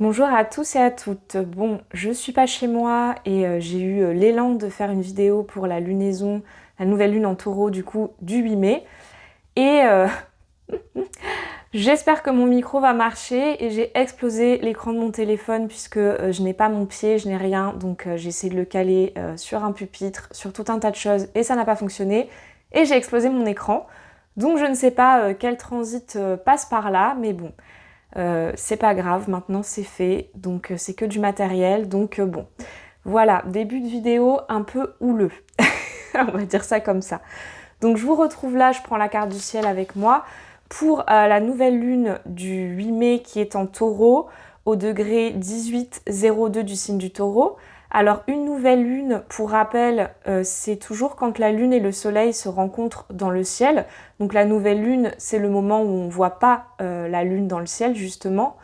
Bonjour à tous et à toutes. Bon, je suis pas chez moi et j'ai eu l'élan de faire une vidéo pour la lunaison, la nouvelle lune en taureau du coup du 8 mai. Et j'espère que mon micro va marcher et j'ai explosé l'écran de mon téléphone puisque je n'ai pas mon pied, je n'ai rien. Donc j'ai essayé de le caler sur un pupitre, sur tout un tas de choses et ça n'a pas fonctionné. Et j'ai explosé mon écran. Donc je ne sais pas quel transit passe par là, mais bon. C'est pas grave, maintenant c'est fait, donc c'est que du matériel, donc bon. Voilà, début de vidéo un peu houleux, on va dire ça comme ça. Donc je vous retrouve là, je prends la carte du ciel avec moi pour la nouvelle lune du 8 mai qui est en taureau au degré 18,02 du signe du taureau. Alors une nouvelle lune, pour rappel, c'est toujours quand la lune et le soleil se rencontrent dans le ciel. Donc la nouvelle lune, c'est le moment où on ne voit pas la lune dans le ciel justement.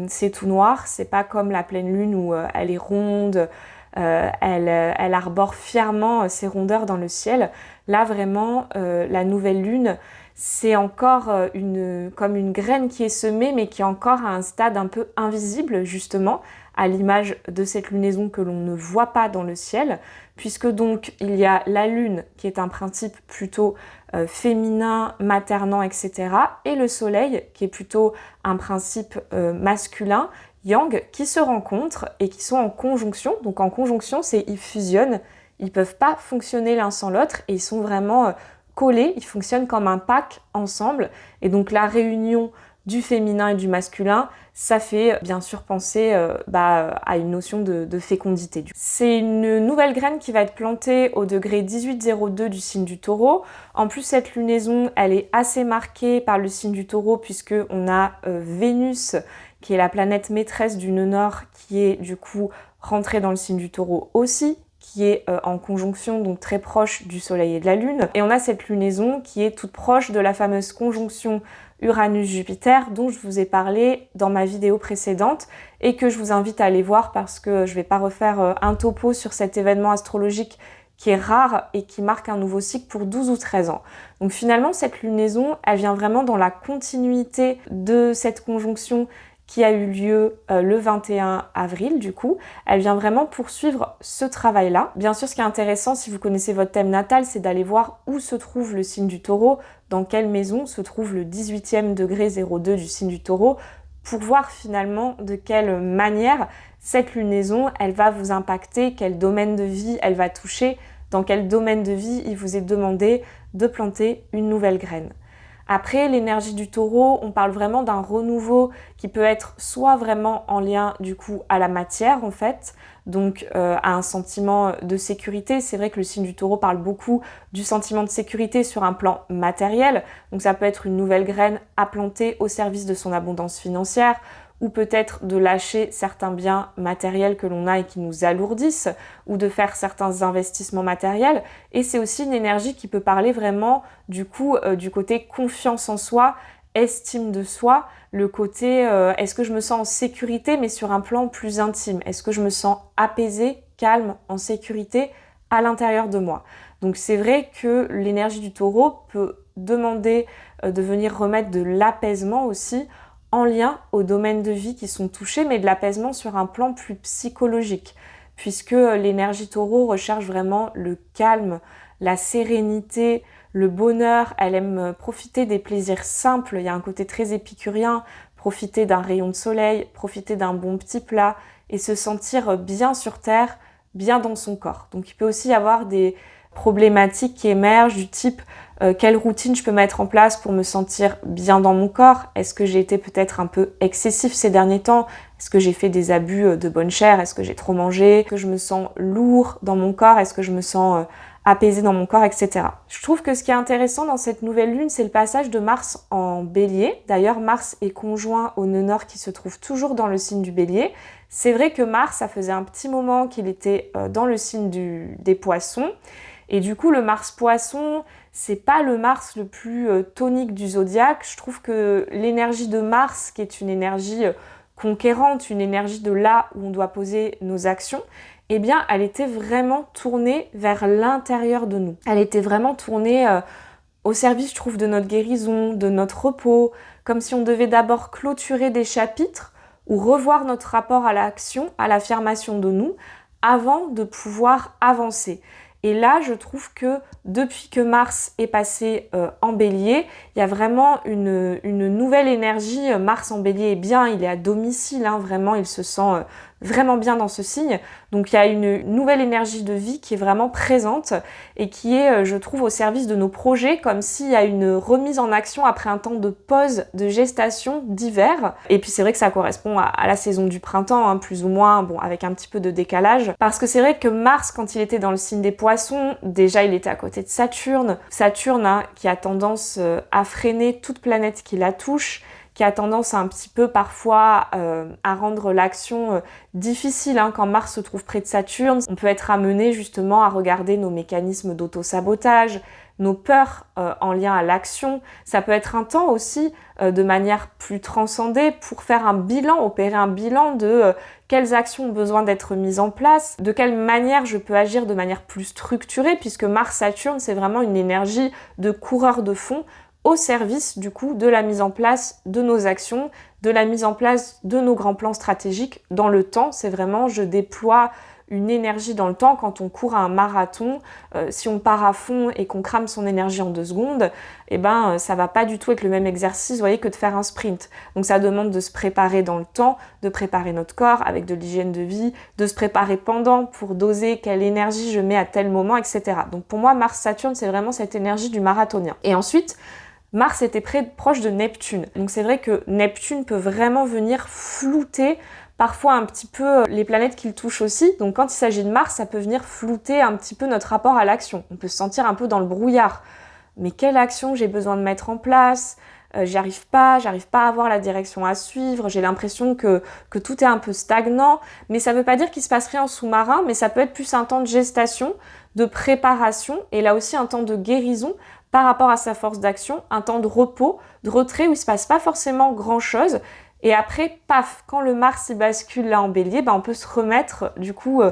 C'est tout noir, c'est pas comme la pleine lune où elle est ronde, elle arbore fièrement ses rondeurs dans le ciel. Là vraiment, la nouvelle lune, c'est encore comme une graine qui est semée mais qui est encore à un stade un peu invisible justement, à l'image de cette lunaison que l'on ne voit pas dans le ciel, puisque donc il y a la lune qui est un principe plutôt féminin, maternant, etc. et le soleil qui est plutôt un principe masculin, yang, qui se rencontrent et qui sont en conjonction. Donc en conjonction, c'est ils fusionnent, ils peuvent pas fonctionner l'un sans l'autre et ils sont vraiment collés, ils fonctionnent comme un pack ensemble. Et donc la réunion du féminin et du masculin, ça fait bien sûr penser à une notion de fécondité. C'est une nouvelle graine qui va être plantée au degré 18,02 du signe du taureau. En plus, cette lunaison, elle est assez marquée par le signe du taureau puisque on a Vénus, qui est la planète maîtresse du nœud nord, qui est du coup rentrée dans le signe du taureau aussi, qui est en conjonction, donc très proche du soleil et de la lune. Et on a cette lunaison qui est toute proche de la fameuse conjonction Uranus-Jupiter dont je vous ai parlé dans ma vidéo précédente et que je vous invite à aller voir parce que je vais pas refaire un topo sur cet événement astrologique qui est rare et qui marque un nouveau cycle pour 12 ou 13 ans. Donc finalement, cette lunaison, elle vient vraiment dans la continuité de cette conjonction qui a eu lieu le 21 avril du coup. Elle vient vraiment poursuivre ce travail-là. Bien sûr, ce qui est intéressant, si vous connaissez votre thème natal, c'est d'aller voir où se trouve le signe du taureau, dans quelle maison se trouve le 18e degré 02 du signe du taureau, pour voir finalement de quelle manière cette lunaison, elle va vous impacter, quel domaine de vie elle va toucher, dans quel domaine de vie il vous est demandé de planter une nouvelle graine. Après, l'énergie du taureau, on parle vraiment d'un renouveau qui peut être soit vraiment en lien du coup à la matière en fait, donc à un sentiment de sécurité. C'est vrai que le signe du taureau parle beaucoup du sentiment de sécurité sur un plan matériel, donc ça peut être une nouvelle graine à planter au service de son abondance financière, ou peut-être de lâcher certains biens matériels que l'on a et qui nous alourdissent, ou de faire certains investissements matériels. Et c'est aussi une énergie qui peut parler vraiment du coup du côté confiance en soi, estime de soi, le côté est-ce que je me sens en sécurité mais sur un plan plus intime, est-ce que je me sens apaisée, calme, en sécurité à l'intérieur de moi. Donc c'est vrai que l'énergie du taureau peut demander de venir remettre de l'apaisement aussi en lien aux domaines de vie qui sont touchés, mais de l'apaisement sur un plan plus psychologique, puisque l'énergie taureau recherche vraiment le calme, la sérénité, le bonheur. Elle aime profiter des plaisirs simples, il y a un côté très épicurien, profiter d'un rayon de soleil, profiter d'un bon petit plat et se sentir bien sur terre, bien dans son corps. Donc il peut aussi y avoir des problématiques qui émergent du type quelle routine je peux mettre en place pour me sentir bien dans mon corps? Est-ce que j'ai été peut-être un peu excessif ces derniers temps? Est-ce que j'ai fait des abus de bonne chère? Est-ce que j'ai trop mangé? Est-ce que je me sens lourd dans mon corps? Est-ce que je me sens apaisé dans mon corps, etc. Je trouve que ce qui est intéressant dans cette nouvelle lune, c'est le passage de Mars en Bélier. D'ailleurs, Mars est conjoint au nœud nord qui se trouve toujours dans le signe du Bélier. C'est vrai que Mars, ça faisait un petit moment qu'il était dans le signe des Poissons. Et du coup, le Mars Poisson, c'est pas le Mars le plus tonique du zodiaque. Je trouve que l'énergie de Mars, qui est une énergie conquérante, une énergie de là où on doit poser nos actions, eh bien, elle était vraiment tournée vers l'intérieur de nous. Elle était vraiment tournée au service, je trouve, de notre guérison, de notre repos, comme si on devait d'abord clôturer des chapitres ou revoir notre rapport à l'action, à l'affirmation de nous, avant de pouvoir avancer. Et là, je trouve que depuis que Mars est passé en Bélier, il y a vraiment une nouvelle énergie. Mars en Bélier est bien, il est à domicile, hein, vraiment, il se sent vraiment bien dans ce signe. Donc il y a une nouvelle énergie de vie qui est vraiment présente et qui est, je trouve, au service de nos projets, comme s'il y a une remise en action après un temps de pause, de gestation, d'hiver. Et puis c'est vrai que ça correspond à la saison du printemps, hein, plus ou moins, bon, avec un petit peu de décalage. Parce que c'est vrai que Mars, quand il était dans le signe des Poissons, déjà il était à côté de Saturne. Saturne, hein, qui a tendance à freiner toute planète qui la touche, qui a tendance un petit peu parfois à rendre l'action difficile, hein. Quand Mars se trouve près de Saturne, on peut être amené justement à regarder nos mécanismes d'auto-sabotage, nos peurs en lien à l'action. Ça peut être un temps aussi de manière plus transcendée pour faire un bilan, opérer un bilan de quelles actions ont besoin d'être mises en place, de quelle manière je peux agir de manière plus structurée, puisque Mars-Saturne, c'est vraiment une énergie de coureur de fond, au service du coup de la mise en place de nos actions, de la mise en place de nos grands plans stratégiques dans le temps. C'est vraiment, je déploie une énergie dans le temps. Quand on court à un marathon, si on part à fond et qu'on crame son énergie en 2 secondes, eh ben ça va pas du tout être le même exercice, vous voyez, que de faire un sprint. Donc ça demande de se préparer dans le temps, de préparer notre corps avec de l'hygiène de vie, de se préparer pendant pour doser quelle énergie je mets à tel moment, etc. Donc pour moi, Mars-Saturne, c'est vraiment cette énergie du marathonien. Et ensuite, Mars était proche de Neptune. Donc c'est vrai que Neptune peut vraiment venir flouter parfois un petit peu les planètes qu'il touche aussi. Donc quand il s'agit de Mars, ça peut venir flouter un petit peu notre rapport à l'action. On peut se sentir un peu dans le brouillard. Mais quelle action j'ai besoin de mettre en place ? J'arrive pas à avoir la direction à suivre, j'ai l'impression que tout est un peu stagnant, mais ça veut pas dire qu'il se passe rien en sous-marin, mais ça peut être plus un temps de gestation, de préparation, et là aussi un temps de guérison par rapport à sa force d'action, un temps de repos, de retrait où il se passe pas forcément grand-chose, et après, paf, quand le Mars y bascule là en Bélier, on peut se remettre du coup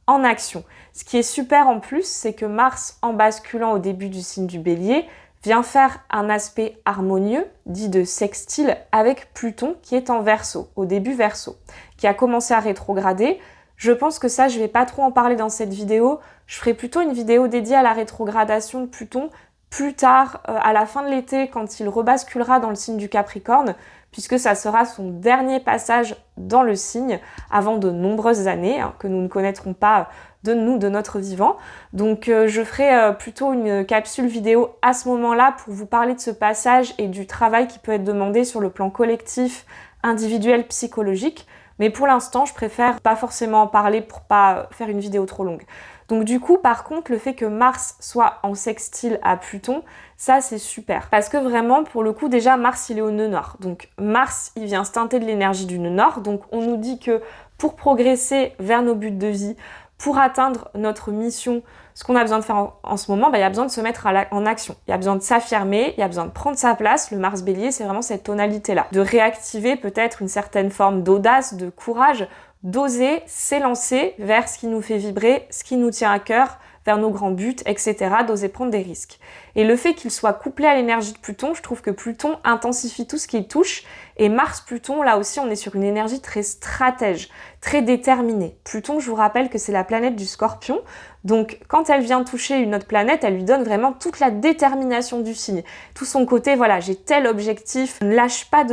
en action. Ce qui est super en plus, c'est que Mars, en basculant au début du signe du Bélier, vient faire un aspect harmonieux, dit de sextile, avec Pluton qui est en Verseau, au début Verseau, qui a commencé à rétrograder. Je pense que ça, je vais pas trop en parler dans cette vidéo. Je ferai plutôt une vidéo dédiée à la rétrogradation de Pluton plus tard, à la fin de l'été, quand il rebasculera dans le signe du Capricorne, puisque ça sera son dernier passage dans le signe avant de nombreuses années, hein, que nous ne connaîtrons pas de notre vivant. Donc je ferai plutôt une capsule vidéo à ce moment-là pour vous parler de ce passage et du travail qui peut être demandé sur le plan collectif, individuel, psychologique. Mais pour l'instant, je préfère pas forcément en parler pour pas faire une vidéo trop longue. Donc du coup, par contre, le fait que Mars soit en sextile à Pluton, ça c'est super. Parce que vraiment, pour le coup, déjà, Mars, il est au nœud nord. Donc Mars, il vient se teinter de l'énergie du nœud nord. Donc on nous dit que pour progresser vers nos buts de vie, pour atteindre notre mission, ce qu'on a besoin de faire en ce moment, il y a besoin de se mettre en action. Il y a besoin de s'affirmer, il y a besoin de prendre sa place. Le Mars Bélier, c'est vraiment cette tonalité-là. De réactiver peut-être une certaine forme d'audace, de courage, d'oser s'élancer vers ce qui nous fait vibrer, ce qui nous tient à cœur, vers nos grands buts, etc., d'oser prendre des risques. Et le fait qu'il soit couplé à l'énergie de Pluton, je trouve que Pluton intensifie tout ce qu'il touche, et Mars-Pluton, là aussi, on est sur une énergie très stratège, très déterminée. Pluton, je vous rappelle que c'est la planète du Scorpion, donc quand elle vient toucher une autre planète, elle lui donne vraiment toute la détermination du signe. Tout son côté, voilà, j'ai tel objectif, ne lâche pas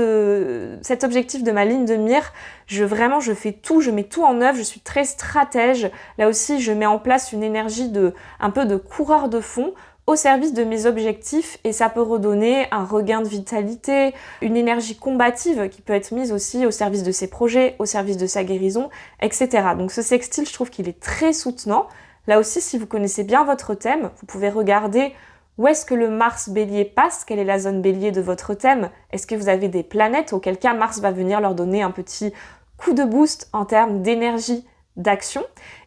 cet objectif de ma ligne de mire, je fais tout, je mets tout en œuvre, je suis très stratège. Là aussi, je mets en place une énergie un peu de coureur de fond au service de mes objectifs et ça peut redonner un regain de vitalité, une énergie combative qui peut être mise aussi au service de ses projets, au service de sa guérison, etc. Donc ce sextile, je trouve qu'il est très soutenant. Là aussi, si vous connaissez bien votre thème, vous pouvez regarder où est-ce que le Mars Bélier passe, quelle est la zone Bélier de votre thème, est-ce que vous avez des planètes, auquel cas Mars va venir leur donner un petit coup de boost en termes d'énergie, d'action,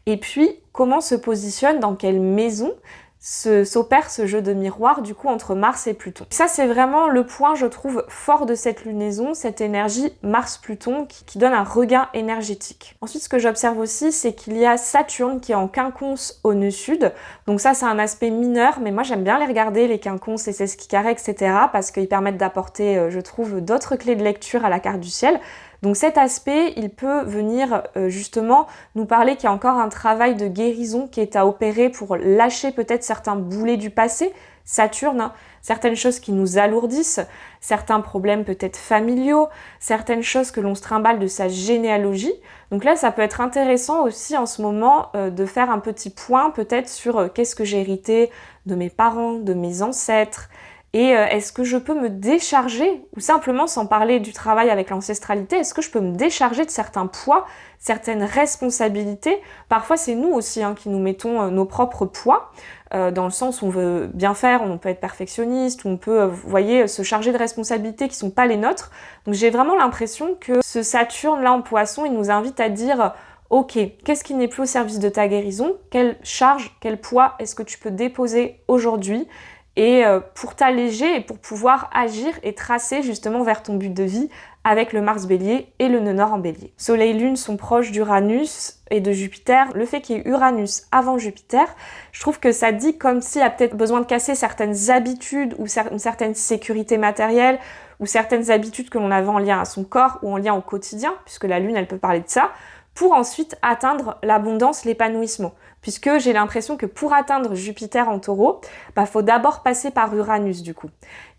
et puis comment se positionne, dans quelle maison s'opère ce jeu de miroir du coup entre Mars et Pluton. Ça c'est vraiment le point je trouve fort de cette lunaison, cette énergie Mars-Pluton qui donne un regain énergétique. Ensuite ce que j'observe aussi c'est qu'il y a Saturne qui est en quinconce au nœud sud, donc ça c'est un aspect mineur mais moi j'aime bien les regarder les quinconces, les 16 carrés etc. parce qu'ils permettent d'apporter je trouve d'autres clés de lecture à la carte du ciel. Donc cet aspect, il peut venir justement nous parler qu'il y a encore un travail de guérison qui est à opérer pour lâcher peut-être certains boulets du passé, Saturne, hein, certaines choses qui nous alourdissent, certains problèmes peut-être familiaux, certaines choses que l'on se trimballe de sa généalogie. Donc là, ça peut être intéressant aussi en ce moment de faire un petit point peut-être sur qu'est-ce que j'ai hérité de mes parents, de mes ancêtres, et est-ce que je peux me décharger, ou simplement sans parler du travail avec l'ancestralité, est-ce que je peux me décharger de certains poids, certaines responsabilités? Parfois c'est nous aussi hein, qui nous mettons nos propres poids, dans le sens où on veut bien faire, on peut être perfectionniste, ou on peut, vous voyez, se charger de responsabilités qui ne sont pas les nôtres. Donc j'ai vraiment l'impression que ce Saturne là en Poisson, il nous invite à dire ok, qu'est-ce qui n'est plus au service de ta guérison? Quelle charge, quel poids est-ce que tu peux déposer aujourd'hui? Et pour t'alléger et pour pouvoir agir et tracer justement vers ton but de vie avec le Mars Bélier et le nœud nord en Bélier. Soleil et Lune sont proches d'Uranus et de Jupiter. Le fait qu'il y ait Uranus avant Jupiter, je trouve que ça dit comme s'il y a peut-être besoin de casser certaines habitudes ou une certaine sécurité matérielle ou certaines habitudes que l'on avait en lien à son corps ou en lien au quotidien, puisque la Lune, elle peut parler de ça, pour ensuite atteindre l'abondance, l'épanouissement. Puisque j'ai l'impression que pour atteindre Jupiter en Taureau, faut d'abord passer par Uranus du coup.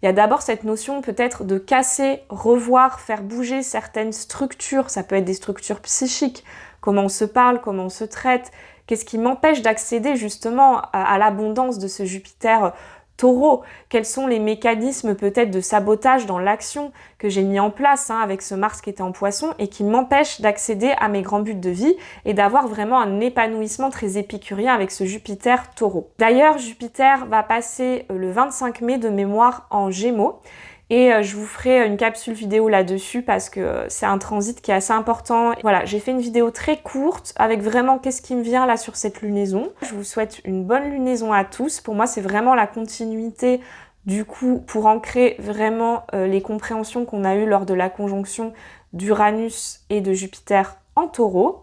Il y a d'abord cette notion peut-être de casser, revoir, faire bouger certaines structures, ça peut être des structures psychiques, comment on se parle, comment on se traite, qu'est-ce qui m'empêche d'accéder justement à l'abondance de ce Jupiter Taureau, quels sont les mécanismes peut-être de sabotage dans l'action que j'ai mis en place avec ce Mars qui était en Poisson et qui m'empêche d'accéder à mes grands buts de vie et d'avoir vraiment un épanouissement très épicurien avec ce Jupiter Taureau. D'ailleurs, Jupiter va passer le 25 mai de mémoire en Gémeaux. Et je vous ferai une capsule vidéo là-dessus parce que c'est un transit qui est assez important. Voilà, j'ai fait une vidéo très courte avec vraiment qu'est-ce qui me vient là sur cette lunaison. Je vous souhaite une bonne lunaison à tous. Pour moi, c'est vraiment la continuité du coup pour ancrer vraiment les compréhensions qu'on a eues lors de la conjonction d'Uranus et de Jupiter en Taureau.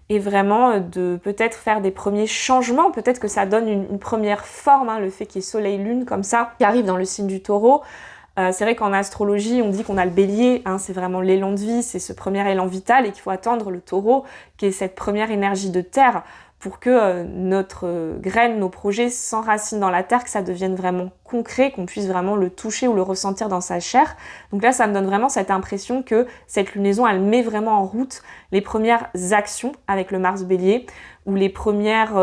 Et vraiment de peut-être faire des premiers changements. Peut-être que ça donne une première forme, le fait qu'il y ait Soleil-Lune comme ça qui arrive dans le signe du Taureau. C'est vrai qu'en astrologie, on dit qu'on a le bélier, c'est vraiment l'élan de vie, c'est ce premier élan vital et qu'il faut attendre le taureau, qui est cette première énergie de terre, pour que notre graine, nos projets s'enracinent dans la terre, que ça devienne vraiment concret, qu'on puisse vraiment le toucher ou le ressentir dans sa chair. Donc là, ça me donne vraiment cette impression que cette lunaison, elle met vraiment en route les premières actions avec le Mars Bélier, ou les premières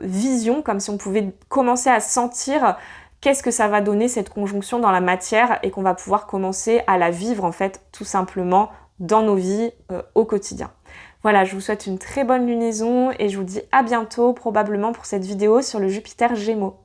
visions, comme si on pouvait commencer à sentir qu'est-ce que ça va donner cette conjonction dans la matière et qu'on va pouvoir commencer à la vivre en fait tout simplement dans nos vies au quotidien. Voilà, je vous souhaite une très bonne lunaison et je vous dis à bientôt probablement pour cette vidéo sur le Jupiter Gémeaux.